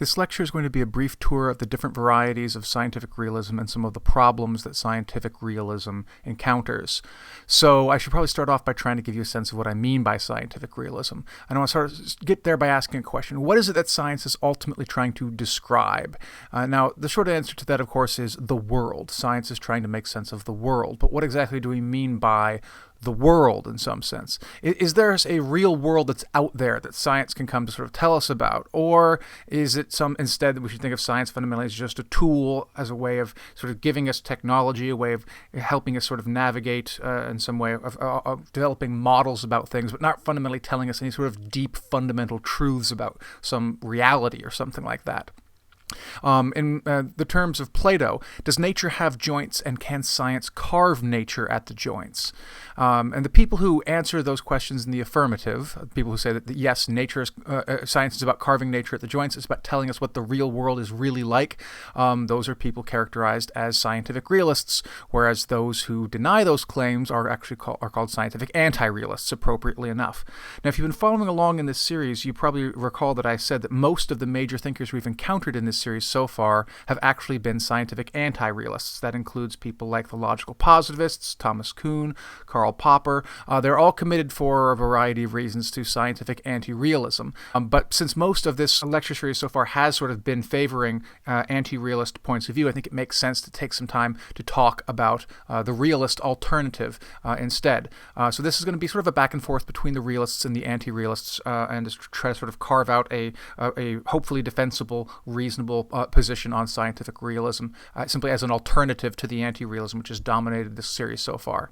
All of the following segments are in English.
This lecture is going to be a brief tour of the different varieties of scientific realism and some of the problems that scientific realism encounters. So I should probably start off by trying to give you a sense of what I mean by scientific realism. And I want to sort of get there by asking a question. What is it that science is ultimately trying to describe? Now, the short answer to that, of course, is the world. Science is trying to make sense of the world. But what exactly do we mean by the world in some sense? Is there a real world that's out there that science can come to sort of tell us about? Or is it instead that we should think of science fundamentally as just a tool, as a way of sort of giving us technology, a way of helping us sort of navigate in some way of developing models about things, but not fundamentally telling us any sort of deep fundamental truths about some reality or something like that? In the terms of Plato, does nature have joints, and can science carve nature at the joints? And the people who answer those questions in the affirmative, people who say that yes, science is about carving nature at the joints, it's about telling us what the real world is really like, those are people characterized as scientific realists, whereas those who deny those claims are called scientific anti-realists, appropriately enough. Now, if you've been following along in this series, you probably recall that I said that most of the major thinkers we've encountered in this series so far have actually been scientific anti-realists. That includes people like the logical positivists, Thomas Kuhn, Karl Popper. They're all committed for a variety of reasons to scientific anti-realism. But since most of this lecture series so far has sort of been favoring anti-realist points of view, I think it makes sense to take some time to talk about the realist alternative instead. So this is going to be sort of a back and forth between the realists and the anti-realists, and to try to sort of carve out a hopefully defensible, reasonable position on scientific realism, simply as an alternative to the anti-realism which has dominated this series so far.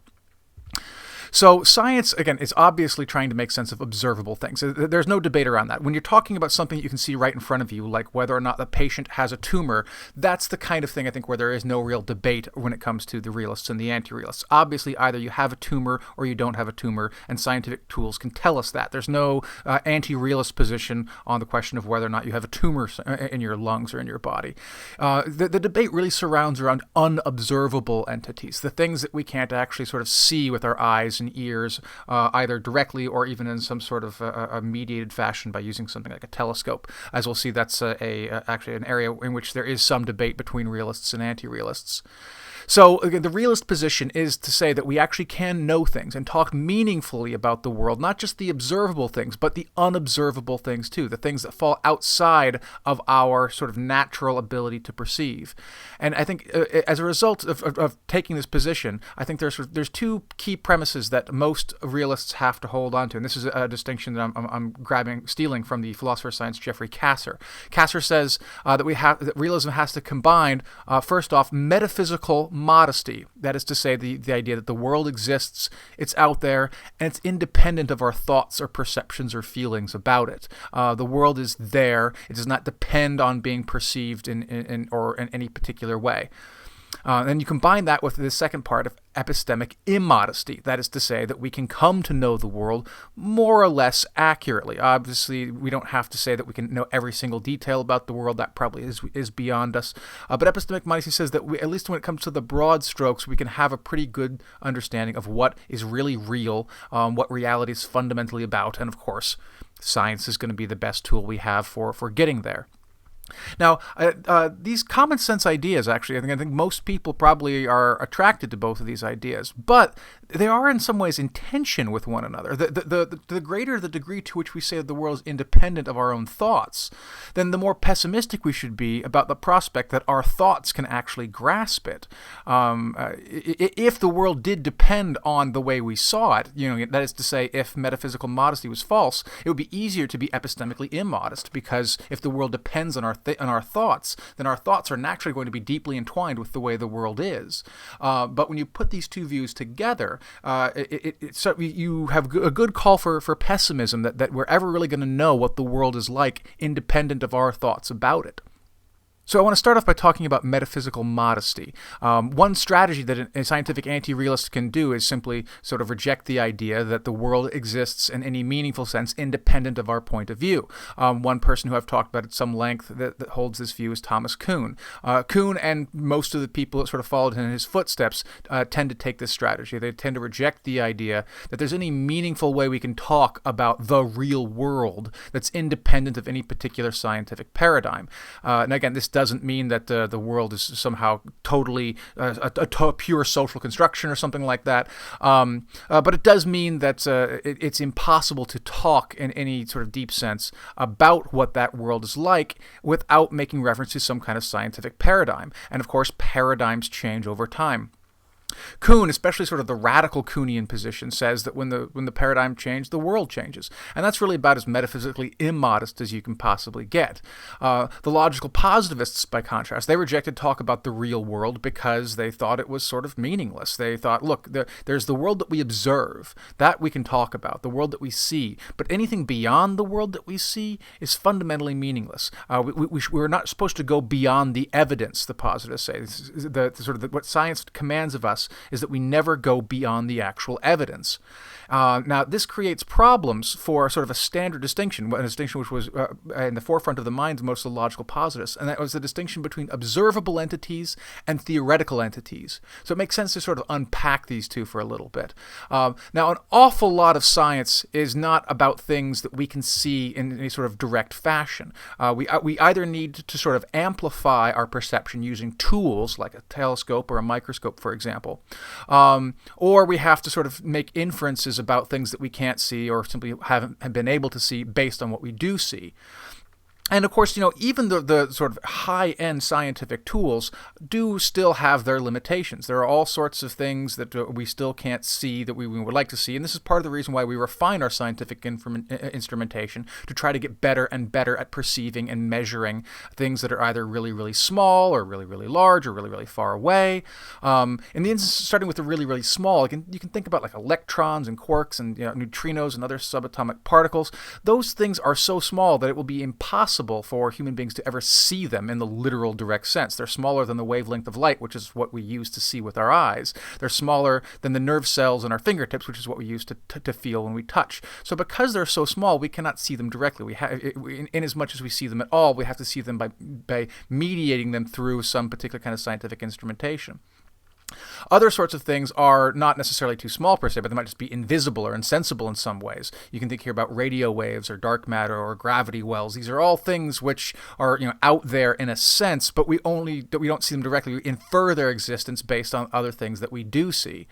So science, again, is obviously trying to make sense of observable things. There's no debate around that. When you're talking about something you can see right in front of you, like whether or not the patient has a tumor, that's the kind of thing, I think, where there is no real debate when it comes to the realists and the anti-realists. Obviously, either you have a tumor or you don't have a tumor, and scientific tools can tell us that. There's no anti-realist position on the question of whether or not you have a tumor in your lungs or in your body. The debate really surrounds around unobservable entities, the things that we can't actually sort of see with our eyes and ears, either directly or even in some sort of a mediated fashion by using something like a telescope. As we'll see, that's actually an area in which there is some debate between realists and anti-realists. So again, the realist position is to say that we actually can know things and talk meaningfully about the world, not just the observable things, but the unobservable things too, the things that fall outside of our sort of natural ability to perceive. And I think as a result of taking this position, I think there's two key premises that most realists have to hold on to, and this is a distinction that I'm stealing from the philosopher of science Jeffrey Kasser. Kasser says that realism has to combine, first off, metaphysical modesty. That is to say, the idea that the world exists, it's out there, and it's independent of our thoughts or perceptions or feelings about it. The world is there. It does not depend on being perceived in any particular way. Then you combine that with the second part of epistemic immodesty. That is to say that we can come to know the world more or less accurately. Obviously, we don't have to say that we can know every single detail about the world. That probably is beyond us. But epistemic modesty says that at least when it comes to the broad strokes, we can have a pretty good understanding of what is really real, what reality is fundamentally about. And of course, science is going to be the best tool we have for getting there. Now, these common sense ideas, actually, I think most people probably are attracted to both of these ideas, but they are in some ways in tension with one another. The greater the degree to which we say that the world is independent of our own thoughts, then the more pessimistic we should be about the prospect that our thoughts can actually grasp it. If the world did depend on the way we saw it, that is to say, if metaphysical modesty was false, it would be easier to be epistemically immodest, because if the world depends on our thoughts, then our thoughts are naturally going to be deeply entwined with the way the world is. But when you put these two views together, so you have a good call for pessimism, that we're ever really going to know what the world is like independent of our thoughts about it. So I want to start off by talking about metaphysical modesty. One strategy that a scientific anti-realist can do is simply sort of reject the idea that the world exists in any meaningful sense independent of our point of view. One person who I've talked about at some length that holds this view is Thomas Kuhn. Kuhn and most of the people that sort of followed in his footsteps tend to take this strategy. They tend to reject the idea that there's any meaningful way we can talk about the real world that's independent of any particular scientific paradigm. And again, this doesn't mean that the world is somehow totally a pure social construction or something like that. But it does mean that it's impossible to talk in any sort of deep sense about what that world is like without making reference to some kind of scientific paradigm. And of course, paradigms change over time. Kuhn, especially sort of the radical Kuhnian position, says that when the paradigm changes, the world changes. And that's really about as metaphysically immodest as you can possibly get. The logical positivists, by contrast, they rejected talk about the real world because they thought it was sort of meaningless. They thought, look, there's the world that we observe, that we can talk about, the world that we see, but anything beyond the world that we see is fundamentally meaningless. We're not supposed to go beyond the evidence, the positivists say. What science commands of us is that we never go beyond the actual evidence. Now, this creates problems for sort of a standard distinction, a distinction which was in the forefront of the minds of most of the logical positivists, and that was the distinction between observable entities and theoretical entities. So it makes sense to sort of unpack these two for a little bit. Now, an awful lot of science is not about things that we can see in any sort of direct fashion. We either need to sort of amplify our perception using tools like a telescope or a microscope, for example, or we have to sort of make inferences about things that we can't see or simply haven't been able to see based on what we do see. And of course, even the sort of high-end scientific tools do still have their limitations. There are all sorts of things that we still can't see that we would like to see, and this is part of the reason why we refine our scientific instrumentation to try to get better and better at perceiving and measuring things that are either really, really small or really, really large or really, really far away. In the instance, starting with the really, really small, you can think about like electrons and quarks and neutrinos and other subatomic particles. Those things are so small that it will be impossible for human beings to ever see them in the literal direct sense. They're smaller than the wavelength of light, which is what we use to see with our eyes. They're smaller than the nerve cells in our fingertips, which is what we use to feel when we touch. So because they're so small, we cannot see them directly. In as much as we see them at all, we have to see them by mediating them through some particular kind of scientific instrumentation. Other sorts of things are not necessarily too small per se, but they might just be invisible or insensible in some ways. You can think here about radio waves or dark matter or gravity wells. These are all things which are out there in a sense, but we don't see them directly. We infer their existence based on other things that we do see.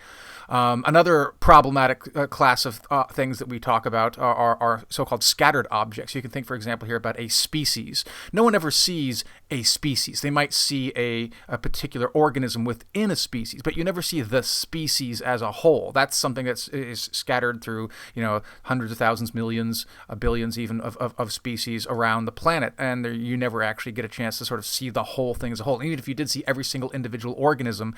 Another problematic class of things that we talk about are so-called scattered objects. You can think, for example, here about a species. No one ever sees a species. They might see a particular organism within a species, but you never see the species as a whole. That's something that is scattered through, hundreds of thousands, millions, billions even of species around the planet, and you never actually get a chance to sort of see the whole thing as a whole. And even if you did see every single individual organism,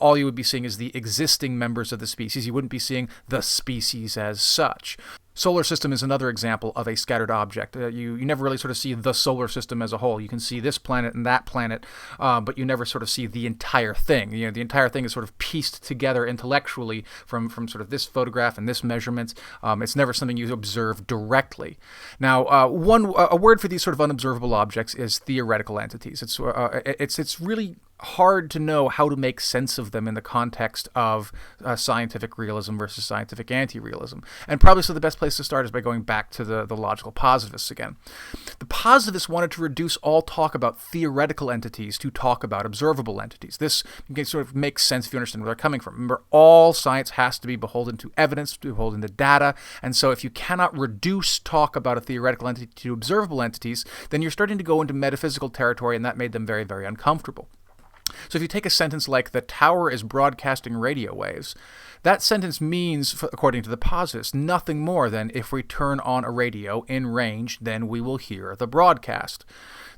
all you would be seeing is the existing members of the species. You wouldn't be seeing the species as such. Solar system is another example of a scattered object. You never really sort of see the solar system as a whole. You can see this planet and that planet, but you never sort of see the entire thing. The entire thing is sort of pieced together intellectually from sort of this photograph and this measurement. It's never something you observe directly. Now, a word for these sort of unobservable objects is theoretical entities. It's really hard to know how to make sense of them in the context of scientific realism versus scientific anti-realism. And probably so the best place to start is by going back to the logical positivists again. The positivists wanted to reduce all talk about theoretical entities to talk about observable entities. This sort of makes sense if you understand where they're coming from. Remember, all science has to be beholden to evidence, beholden to data, and so if you cannot reduce talk about a theoretical entity to observable entities, then you're starting to go into metaphysical territory, and that made them very, very uncomfortable. So if you take a sentence like, the tower is broadcasting radio waves, That sentence means, according to the positivists, nothing more than if we turn on a radio in range, then we will hear the broadcast.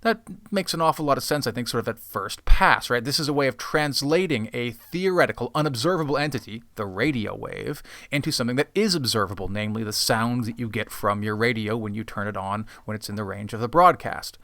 That makes an awful lot of sense, I think, sort of at first pass, right? This is a way of translating a theoretical, unobservable entity, the radio wave, into something that is observable, namely the sounds that you get from your radio when you turn it on when it's in the range of the broadcast.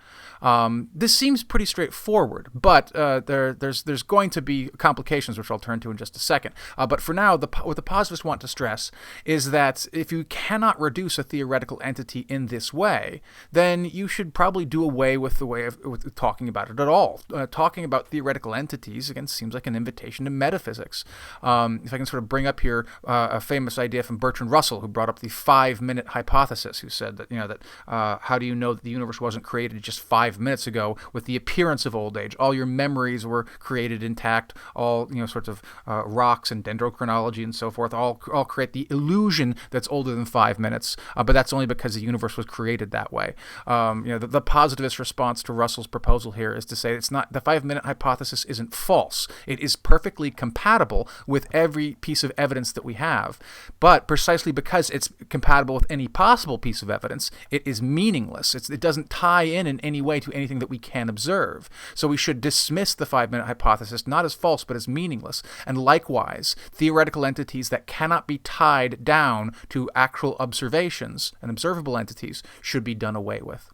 This seems pretty straightforward, but there's going to be complications, which I'll turn to in just a second. But for now, what the positivists want to stress is that if you cannot reduce a theoretical entity in this way, then you should probably do away with the way of talking about it at all. Talking about theoretical entities, again, seems like an invitation to metaphysics. If I can sort of bring up here a famous idea from Bertrand Russell, who brought up the 5-minute hypothesis, who said that, how do you know that the universe wasn't created just 5 minutes ago with the appearance of old age? All your memories were created intact, all, sorts of rocks and dendrochronology and so forth, all create the illusion that's older than 5 minutes, but that's only because the universe was created that way. The positivist response to Russell's proposal here is to say it's not, the 5-minute hypothesis isn't false. It is perfectly compatible with every piece of evidence that we have, but precisely because it's compatible with any possible piece of evidence, it is meaningless. It doesn't tie in any way to anything that we can observe. So we should dismiss the 5-minute hypothesis not as false, but as meaningless. And likewise, theoretical entities that cannot be tied down to actual observations and observable entities should be done away with.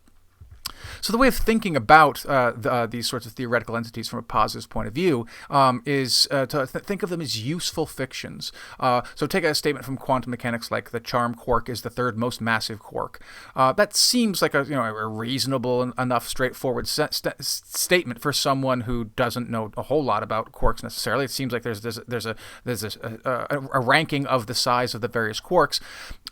So the way of thinking about these sorts of theoretical entities from a positive point of view is to think of them as useful fictions. So take a statement from quantum mechanics like the charm quark is the third most massive quark. That seems like a reasonable enough, straightforward statement for someone who doesn't know a whole lot about quarks necessarily. It seems like there's a ranking of the size of the various quarks,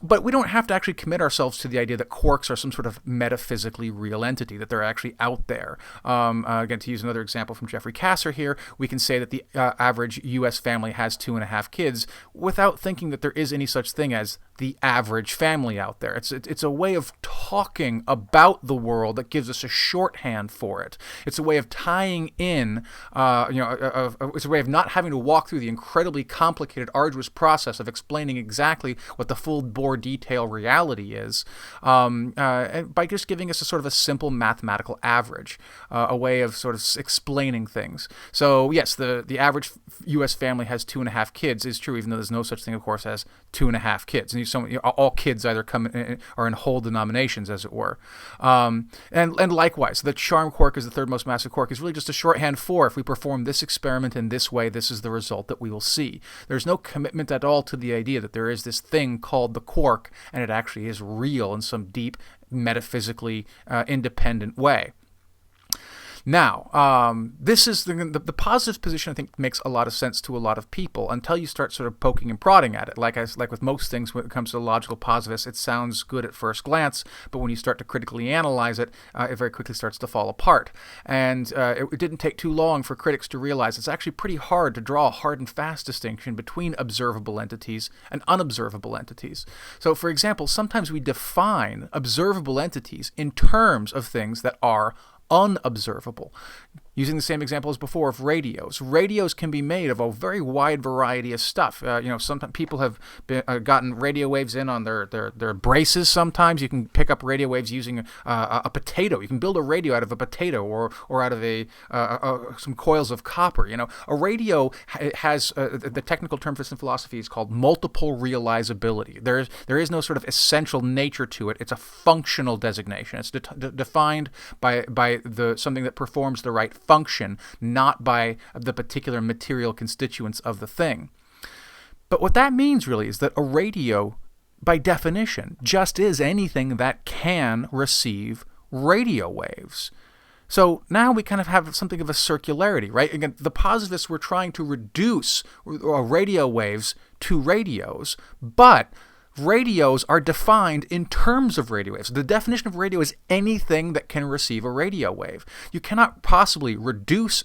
but we don't have to actually commit ourselves to the idea that quarks are some sort of metaphysically real entity, that they're actually out there. Again, to use another example from Jeffrey Kasser here, we can say that the average U.S. family has 2.5 kids without thinking that there is any such thing as the average family out there. It's a way of talking about the world that gives us a shorthand for it. It's a way of tying in, it's a way of not having to walk through the incredibly complicated, arduous process of explaining exactly what the full bore detail reality is, by just giving us a sort of a simple mathematical average, a way of sort of explaining things. So yes, the average U.S. family has 2.5 kids is true, even though there's no such thing, of course, as 2.5 kids. And all kids either are in whole denominations, as it were. And likewise, the charm quark is the third most massive quark is really just a shorthand for, if we perform this experiment in this way, this is the result that we will see. There's no commitment at all to the idea that there is this thing called the quark, and it actually is real in some deep, metaphysically independent way. Now, this is the positive position, I think, makes a lot of sense to a lot of people until you start sort of poking and prodding at it. Like with most things when it comes to logical positivists, it sounds good at first glance, but when you start to critically analyze it, it very quickly starts to fall apart. And it didn't take too long for critics to realize it's actually pretty hard to draw a hard and fast distinction between observable entities and unobservable entities. So, for example, sometimes we define observable entities in terms of things that are unobservable. Using the same example as before of radios. Radios can be made of a very wide variety of stuff. Sometimes people have gotten radio waves in on their braces. Sometimes you can pick up radio waves using a potato. You can build a radio out of a potato or out of some coils of copper. A radio has the technical term for this in philosophy is called multiple realizability. There is no sort of essential nature to it. It's a functional designation. It's defined by something that performs the right function, not by the particular material constituents of the thing. But what that means really is that a radio, by definition, just is anything that can receive radio waves. So now we kind of have something of a circularity, right? Again, the positivists were trying to reduce radio waves to radios, but radios are defined in terms of radio waves. The definition of radio is anything that can receive a radio wave. You cannot possibly reduce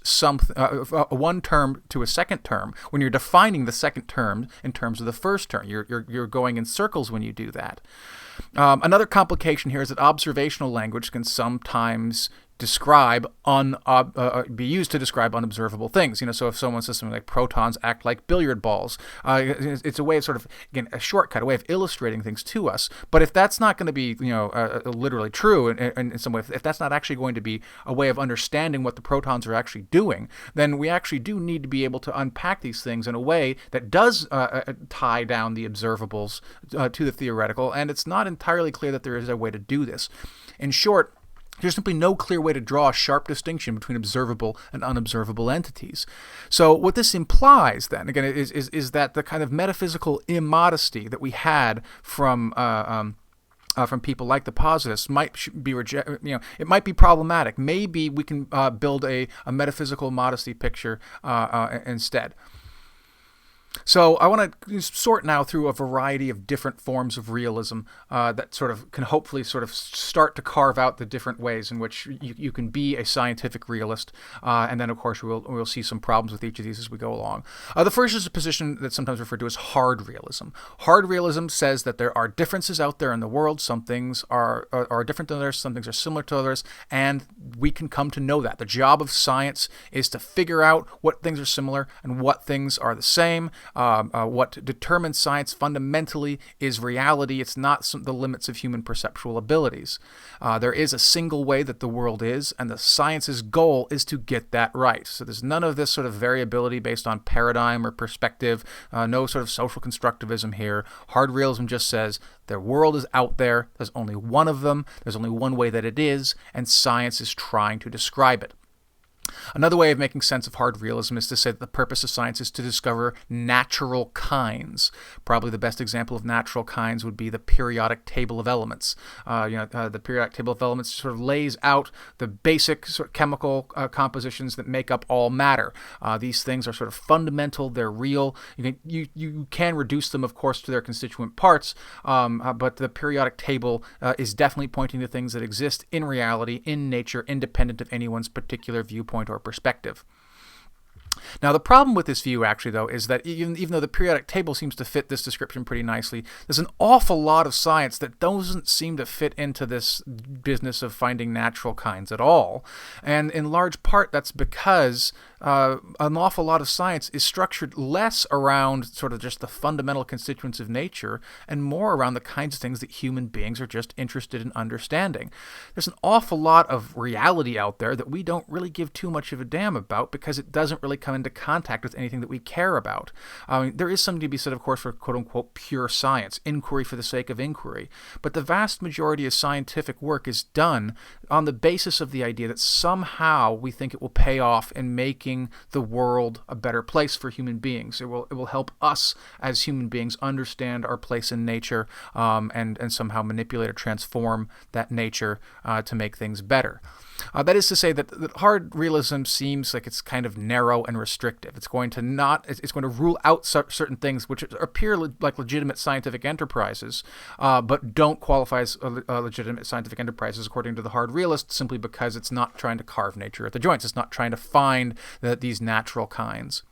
one term to a second term when you're defining the second term in terms of the first term. You're going in circles when you do that. Another complication here is that observational language can sometimes be used to describe unobservable things. So if someone says something like protons act like billiard balls, it's a way of sort of, again, a shortcut, a way of illustrating things to us. But if that's not going to be, literally true in some way, if that's not actually going to be a way of understanding what the protons are actually doing, then we actually do need to be able to unpack these things in a way that does tie down the observables to the theoretical, and it's not entirely clear that there is a way to do this. In short, there's simply no clear way to draw a sharp distinction between observable and unobservable entities. So what this implies, then, again, is that the kind of metaphysical immodesty that we had from people like the positivists might be it might be problematic. Maybe we can build a metaphysical modesty picture instead. So I want to sort now through a variety of different forms of realism that sort of can hopefully sort of start to carve out the different ways in which you can be a scientific realist. And then, of course, we'll see some problems with each of these as we go along. The first is a position that's sometimes referred to as hard realism. Hard realism says that there are differences out there in the world. Some things are different than others. Some things are similar to others. And we can come to know that. The job of science is to figure out what things are similar and what things are the same. What determines science fundamentally is reality. It's not the limits of human perceptual abilities. There is a single way that the world is, and the science's goal is to get that right. So there's none of this sort of variability based on paradigm or perspective, no sort of social constructivism here. Hard realism just says the world is out there, there's only one of them, there's only one way that it is, and science is trying to describe it. Another way of making sense of hard realism is to say that the purpose of science is to discover natural kinds. Probably the best example of natural kinds would be the periodic table of elements. The periodic table of elements sort of lays out the basic sort of chemical compositions that make up all matter. These things are sort of fundamental. They're real. You can reduce them, of course, to their constituent parts, but the periodic table is definitely pointing to things that exist in reality, in nature, independent of anyone's particular viewpoint or perspective. Now, the problem with this view, actually, though, is that even though the periodic table seems to fit this description pretty nicely, there's an awful lot of science that doesn't seem to fit into this business of finding natural kinds at all. And in large part, that's because an awful lot of science is structured less around sort of just the fundamental constituents of nature and more around the kinds of things that human beings are just interested in understanding. There's an awful lot of reality out there that we don't really give too much of a damn about because it doesn't really come into contact with anything that we care about. There is something to be said, of course, for quote-unquote pure science, inquiry for the sake of inquiry, but the vast majority of scientific work is done on the basis of the idea that somehow we think it will pay off in making the world a better place for human beings. It will help us as human beings understand our place in nature and somehow manipulate or transform that nature to make things better. That is to say that hard realism seems like it's kind of narrow and restrictive. It's going to rule out certain things which appear like legitimate scientific enterprises, but don't qualify as legitimate scientific enterprises according to the hard realist, simply because it's not trying to carve nature at the joints. It's not trying to find these natural kinds.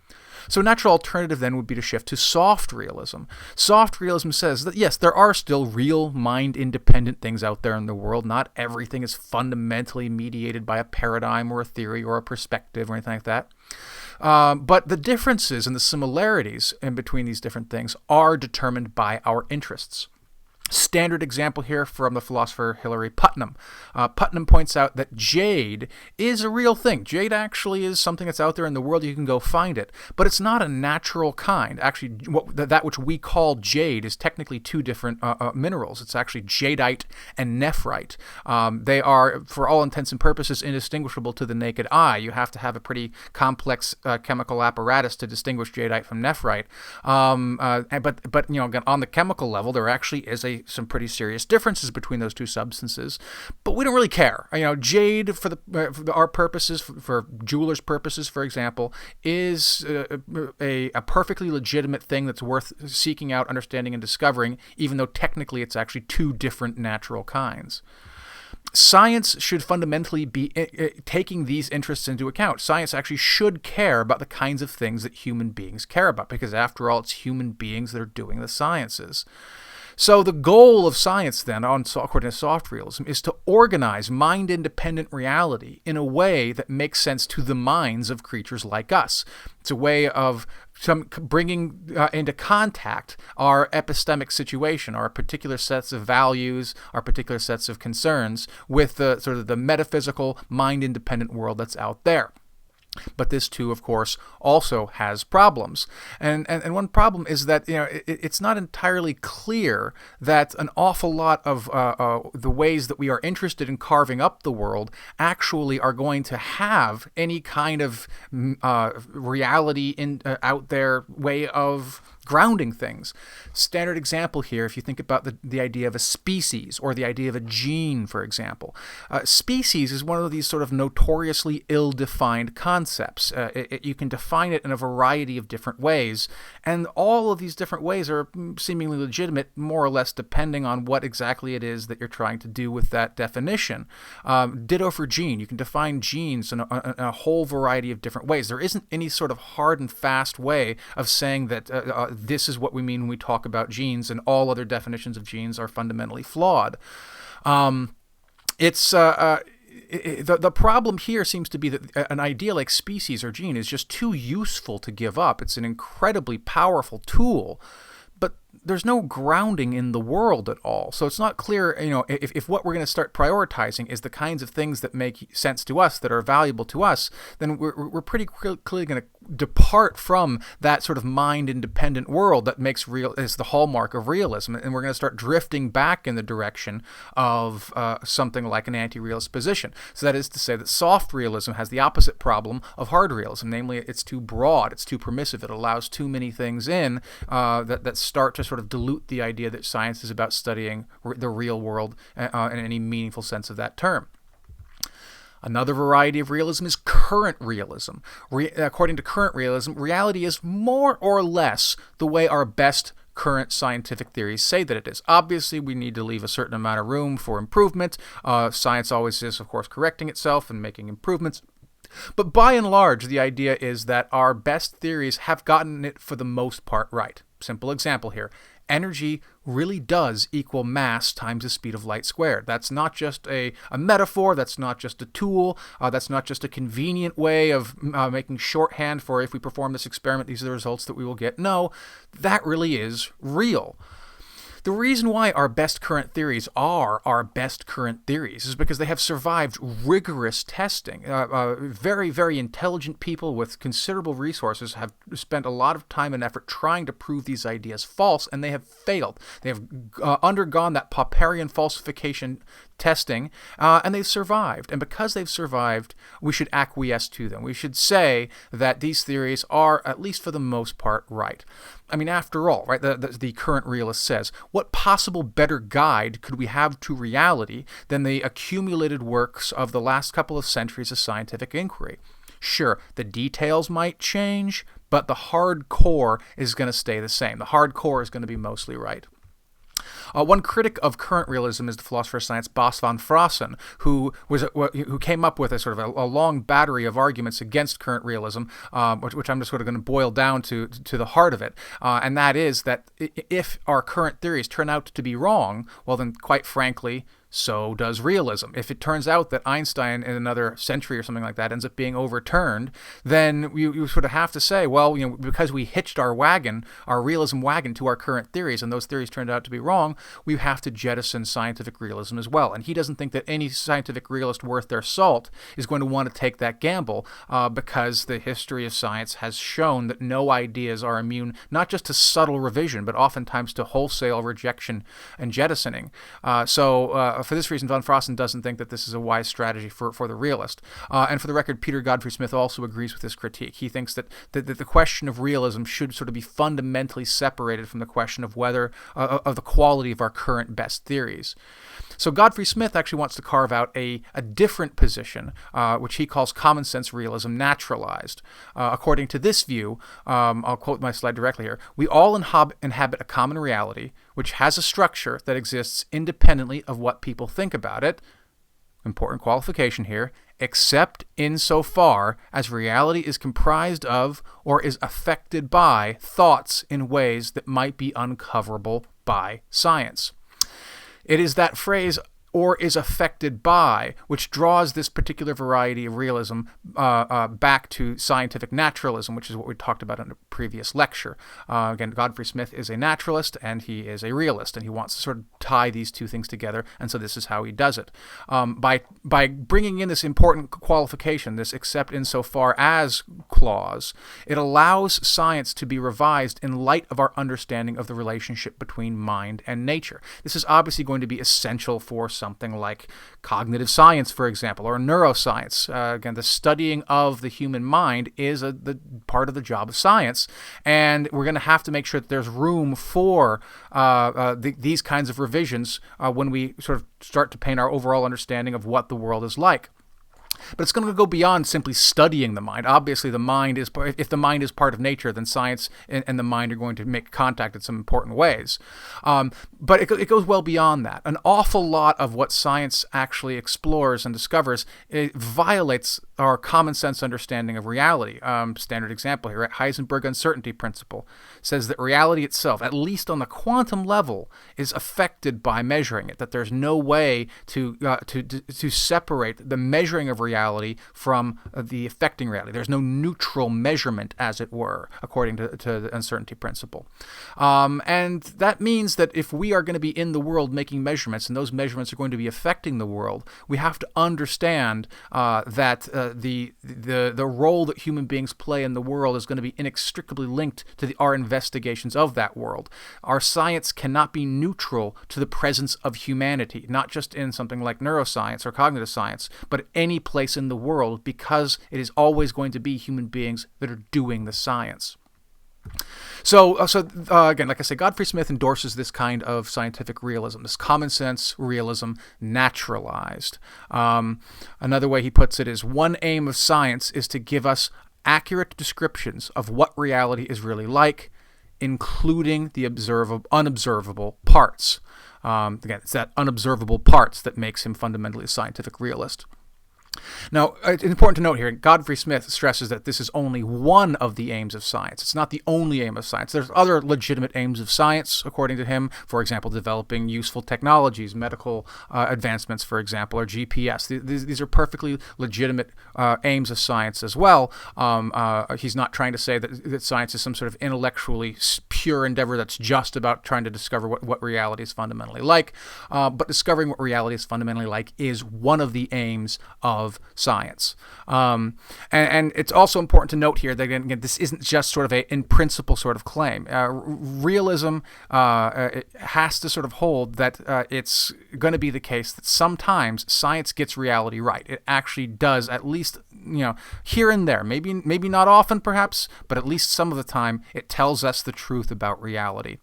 So a natural alternative then would be to shift to soft realism. Soft realism says that, yes, there are still real mind-independent things out there in the world. Not everything is fundamentally mediated by a paradigm or a theory or a perspective or anything like that. But the differences and the similarities in between these different things are determined by our interests. Standard example here from the philosopher Hilary Putnam. Putnam points out that jade is a real thing. Jade actually is something that's out there in the world. You can go find it. But it's not a natural kind. Actually, that which we call jade is technically two different minerals. It's actually jadeite and nephrite. They are, for all intents and purposes, indistinguishable to the naked eye. You have to have a pretty complex chemical apparatus to distinguish jadeite from nephrite. But again, on the chemical level, there actually is some pretty serious differences between those two substances, but we don't really care. Jade, for our purposes, for jewelers' purposes, for example, is a perfectly legitimate thing that's worth seeking out, understanding, and discovering, even though technically it's actually two different natural kinds. Science should fundamentally be taking these interests into account. Science actually should care about the kinds of things that human beings care about, because after all, it's human beings that are doing the sciences. So the goal of science then, according to soft realism, is to organize mind-independent reality in a way that makes sense to the minds of creatures like us. It's a way of bringing into contact our epistemic situation, our particular sets of values, our particular sets of concerns, with the sort of the metaphysical, mind-independent world that's out there. But this too, of course, also has problems. And one problem is that it's not entirely clear that an awful lot of the ways that we are interested in carving up the world actually are going to have any kind of reality out there way of grounding things. Standard example here, if you think about the idea of a species or the idea of a gene, for example. Species is one of these sort of notoriously ill-defined concepts. You can define it in a variety of different ways, and all of these different ways are seemingly legitimate, more or less, depending on what exactly it is that you're trying to do with that definition. Ditto for gene. You can define genes in a whole variety of different ways. There isn't any sort of hard and fast way of saying that this is what we mean when we talk about genes, and all other definitions of genes are fundamentally flawed. The problem here seems to be that an idea like species or gene is just too useful to give up. It's an incredibly powerful tool, but there's no grounding in the world at all. So it's not clear, if what we're going to start prioritizing is the kinds of things that make sense to us, that are valuable to us, then we're pretty clearly going to depart from that sort of mind-independent world that is the hallmark of realism, and we're going to start drifting back in the direction of something like an anti-realist position. So that is to say that soft realism has the opposite problem of hard realism, namely it's too broad, it's too permissive, it allows too many things in that start to sort of dilute the idea that science is about studying the real world in any meaningful sense of that term. Another variety of realism is current realism. According to current realism, reality is more or less the way our best current scientific theories say that it is. Obviously, we need to leave a certain amount of room for improvement. Science always is, of course, correcting itself and making improvements. But by and large, the idea is that our best theories have gotten it for the most part right. Simple example here. Energy really does equal mass times the speed of light squared. That's not just a metaphor, that's not just a tool, that's not just a convenient way of making shorthand for if we perform this experiment, these are the results that we will get. No, that really is real. The reason why our best current theories are our best current theories is because they have survived rigorous testing. Very, very intelligent people with considerable resources have spent a lot of time and effort trying to prove these ideas false, and they have failed. They have undergone that Popperian falsification testing, and they've survived. And because they've survived, we should acquiesce to them. We should say that these theories are, at least for the most part, right. I mean, after all, right, the current realist says, what possible better guide could we have to reality than the accumulated works of the last couple of centuries of scientific inquiry? Sure, the details might change, but the hard core is going to stay the same. The hard core is going to be mostly right. One critic of current realism is the philosopher of science Bas van Fraassen, who came up with a sort of a long battery of arguments against current realism, which I'm just sort of going to boil down to the heart of it. And that is that if our current theories turn out to be wrong, well then, quite frankly, so does realism. If it turns out that Einstein in another century or something like that ends up being overturned, then you sort of have to say, well, because we hitched our realism wagon to our current theories, and those theories turned out to be wrong, we have to jettison scientific realism as well. And he doesn't think that any scientific realist worth their salt is going to want to take that gamble, because the history of science has shown that no ideas are immune not just to subtle revision, but oftentimes to wholesale rejection and jettisoning. For this reason, von Fraassen doesn't think that this is a wise strategy for the realist. And for the record, Peter Godfrey-Smith also agrees with this critique. He thinks that the question of realism should sort of be fundamentally separated from the question of of the quality of our current best theories. So Godfrey-Smith actually wants to carve out a different position, which he calls common sense realism naturalized. According to this view, I'll quote my slide directly here, we all inhabit a common reality, which has a structure that exists independently of what people think about it. Important qualification here, except insofar as reality is comprised of or is affected by thoughts in ways that might be uncoverable by science. It is that phrase, or is affected by, which draws this particular variety of realism back to scientific naturalism, which is what we talked about in a previous lecture. Again, Godfrey-Smith is a naturalist and he is a realist, and he wants to sort of tie these two things together, and so this is how he does it. By bringing in this important qualification, this except insofar as clause, it allows science to be revised in light of our understanding of the relationship between mind and nature. This is obviously going to be essential for something like cognitive science, for example, or neuroscience. Again, the studying of the human mind is the part of the job of science, and we're going to have to make sure that there's room for these kinds of revisions when we sort of start to paint our overall understanding of what the world is like. But it's going to go beyond simply studying the mind. Obviously, if the mind is part of nature, then science and the mind are going to make contact in some important ways. But it goes well beyond that. An awful lot of what science actually explores and discovers, it violates our common sense understanding of reality. Standard example here, right? Heisenberg uncertainty principle says that reality itself, at least on the quantum level, is affected by measuring it. That there's no way to separate the measuring of reality from the affecting reality. There's no neutral measurement, as it were, according to the uncertainty principle. And that means that if we are going to be in the world making measurements, and those measurements are going to be affecting the world, we have to understand that the role that human beings play in the world is going to be inextricably linked to our investigations of that world. Our science cannot be neutral to the presence of humanity, not just in something like neuroscience or cognitive science, but at any place in the world, because it is always going to be human beings that are doing the science. So again, like I say, Godfrey-Smith endorses this kind of scientific realism, this common sense realism, naturalized. Another way he puts it is, one aim of science is to give us accurate descriptions of what reality is really like, including the unobservable parts. Again, it's that unobservable parts that makes him fundamentally a scientific realist. Now, it's important to note here, Godfrey-Smith stresses that this is only one of the aims of science. It's not the only aim of science. There's other legitimate aims of science, according to him. For example, developing useful technologies, medical advancements, for example, or GPS. These are perfectly legitimate aims of science as well. He's not trying to say that science is some sort of intellectually pure endeavor that's just about trying to discover what reality is fundamentally like. But discovering what reality is fundamentally like is one of the aims of science. And it's also important to note here that, again, this isn't just sort of a in principle sort of claim. Realism it has to sort of hold that it's going to be the case that sometimes science gets reality right. It actually does, at least, here and there. Maybe not often, perhaps, but at least some of the time it tells us the truth about reality.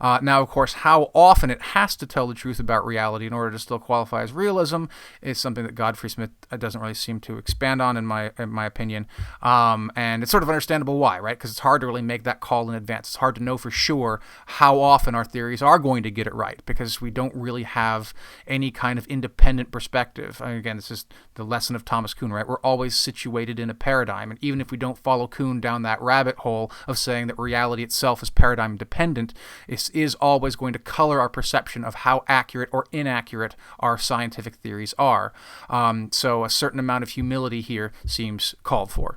Now, of course, how often it has to tell the truth about reality in order to still qualify as realism is something that Godfrey-Smith doesn't really seem to expand on, in my opinion. And it's sort of understandable why, right? Because it's hard to really make that call in advance. It's hard to know for sure how often our theories are going to get it right, because we don't really have any kind of independent perspective. Again, this is the lesson of Thomas Kuhn, right? We're always situated in a paradigm, and even if we don't follow Kuhn down that rabbit hole of saying that reality itself is paradigm dependent, it is always going to color our perception of how accurate or inaccurate our scientific theories are. So a certain amount of humility here seems called for.